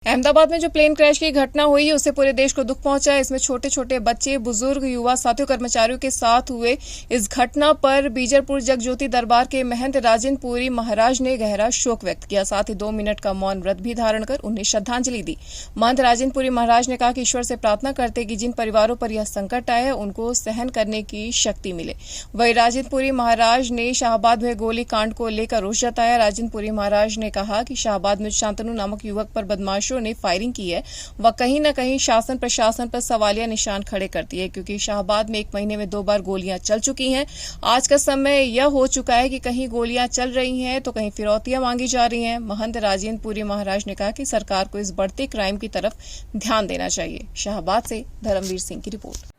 अहमदाबाद में जो plane crash की घटना हुई है उससे पूरे देश को दुख पहुंचा है। इसमें छोटे छोटे बच्चे, बुजुर्ग, युवा साथियों, कर्मचारियों के साथ हुए इस घटना पर बीजरपुर जगज्योति दरबार के महंत राजेंद्र पुरी महाराज ने गहरा शोक व्यक्त किया। साथ ही 2 मिनट का मौन व्रत भी धारण कर उन्हें श्रद्धांजलि दी। महंत राजेंद्र पुरी महाराज ने कहा कि ईश्वर से प्रार्थना करते कि जिन परिवारों पर यह संकट आया है उनको सहन करने की शक्ति मिले। वहीं राजेंद्र पुरी महाराज ने शाहबाद में गोली कांड को लेकर रोष जताया। राजेंद्र पुरी महाराज ने कहा कि शाहबाद में शांतनु नामक युवक पर बदमाश ने फायरिंग की है, वह कहीं न कहीं शासन प्रशासन पर सवालिया निशान खड़े करती है, क्योंकि शाहबाद में 1 महीने में 2 बार गोलियां चल चुकी हैं। आज का समय यह हो चुका है कि कहीं गोलियां चल रही हैं तो कहीं फिरौतियां मांगी जा रही हैं। महंत राजेंद्र पुरी महाराज ने कहा कि सरकार को इस बढ़ते क्राइम की तरफ ध्यान देना चाहिए। शाहबाद से धर्मवीर सिंह की रिपोर्ट।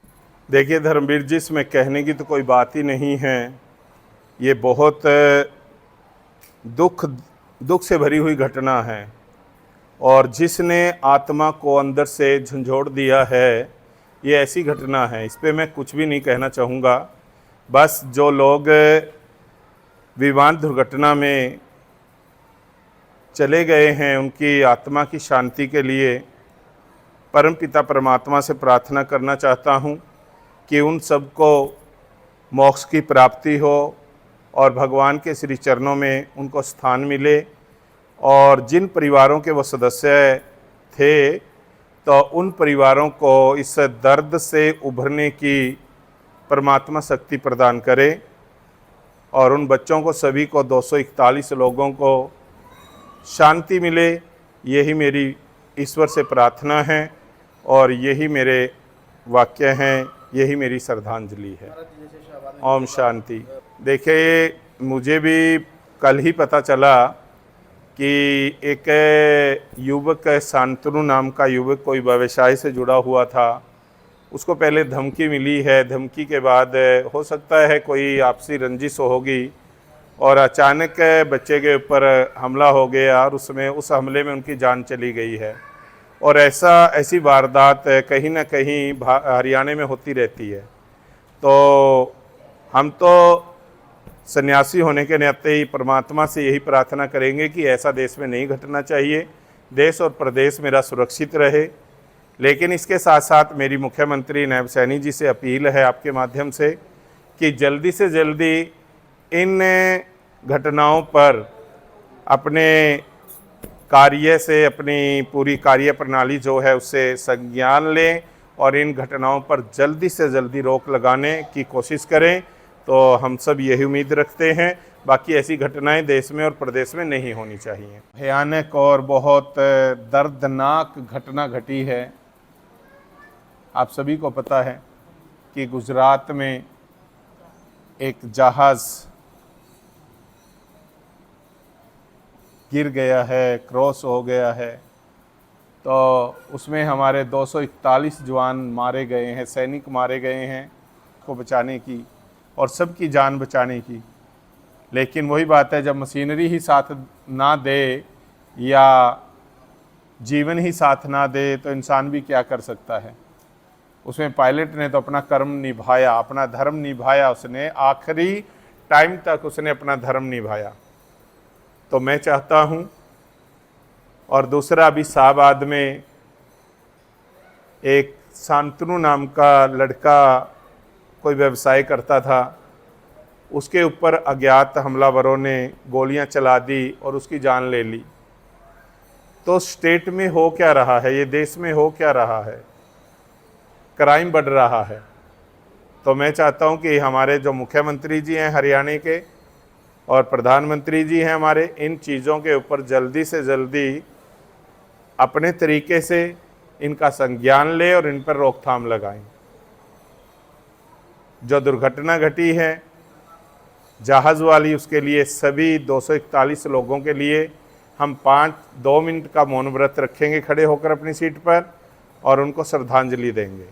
देखिए धर्मवीर जी, इसमें कहने की तो कोई बात ही नहीं है। ये बहुत दुख से भरी हुई घटना है और जिसने आत्मा को अंदर से झंझोड़ दिया है, ये ऐसी घटना है। इस पर मैं कुछ भी नहीं कहना चाहूँगा। बस जो लोग विमान दुर्घटना में चले गए हैं उनकी आत्मा की शांति के लिए परमपिता परमात्मा से प्रार्थना करना चाहता हूँ कि उन सबको मोक्ष की प्राप्ति हो और भगवान के श्री चरणों में उनको स्थान मिले। और जिन परिवारों के वो सदस्य थे तो उन परिवारों को इस दर्द से उभरने की परमात्मा शक्ति प्रदान करे और उन बच्चों को सभी को 241 लोगों को शांति मिले। यही मेरी ईश्वर से प्रार्थना है और यही मेरे वाक्य हैं, यही मेरी श्रद्धांजलि है। ओम शांति। देखिए, मुझे भी कल ही पता चला कि एक युवक, शांतनु नाम का युवक, कोई व्यवसाय से जुड़ा हुआ था। उसको पहले धमकी मिली है। धमकी के बाद हो सकता है कोई आपसी रंजिश होगी और अचानक बच्चे के ऊपर हमला हो गया और उस हमले में उनकी जान चली गई है। और ऐसी वारदात कहीं ना कहीं हरियाणा में होती रहती है। तो हम तो सन्यासी होने के नाते ही परमात्मा से यही प्रार्थना करेंगे कि ऐसा देश में नहीं घटना चाहिए, देश और प्रदेश मेरा सुरक्षित रहे। लेकिन इसके साथ साथ मेरी मुख्यमंत्री नायब सैनी जी से अपील है आपके माध्यम से कि जल्दी से जल्दी इन घटनाओं पर अपने कार्य से, अपनी पूरी कार्य प्रणाली जो है उससे संज्ञान लें और इन घटनाओं पर जल्दी से जल्दी रोक लगाने की कोशिश करें। तो हम सब यही उम्मीद रखते हैं। बाकी ऐसी घटनाएं देश में और प्रदेश में नहीं होनी चाहिए। भयानक और बहुत दर्दनाक घटना घटी है। आप सभी को पता है कि गुजरात में एक जहाज़ गिर गया है, क्रॉस हो गया है। तो उसमें हमारे 241 जवान मारे गए हैं, सैनिक मारे गए हैं को बचाने की और सबकी जान बचाने की। लेकिन वही बात है, जब मशीनरी ही साथ ना दे या जीवन ही साथ ना दे तो इंसान भी क्या कर सकता है। उसमें पायलट ने तो अपना कर्म निभाया, अपना धर्म निभाया। उसने आखिरी टाइम तक उसने अपना धर्म निभाया। तो मैं चाहता हूँ। और दूसरा, अभी शाहबाद में एक शांतनु नाम का लड़का कोई व्यवसाय करता था, उसके ऊपर अज्ञात हमलावरों ने गोलियां चला दी और उसकी जान ले ली। तो स्टेट में हो क्या रहा है, ये देश में हो क्या रहा है, क्राइम बढ़ रहा है। तो मैं चाहता हूं कि हमारे जो मुख्यमंत्री जी हैं हरियाणा के और प्रधानमंत्री जी हैं हमारे, इन चीज़ों के ऊपर जल्दी से जल्दी अपने तरीके से इनका संज्ञान ले और इन पर रोकथाम लगाएं। जो दुर्घटना घटी है जहाज़ वाली, उसके लिए सभी 241 लोगों के लिए हम 2 मिनट का मौन व्रत रखेंगे खड़े होकर अपनी सीट पर और उनको श्रद्धांजलि देंगे।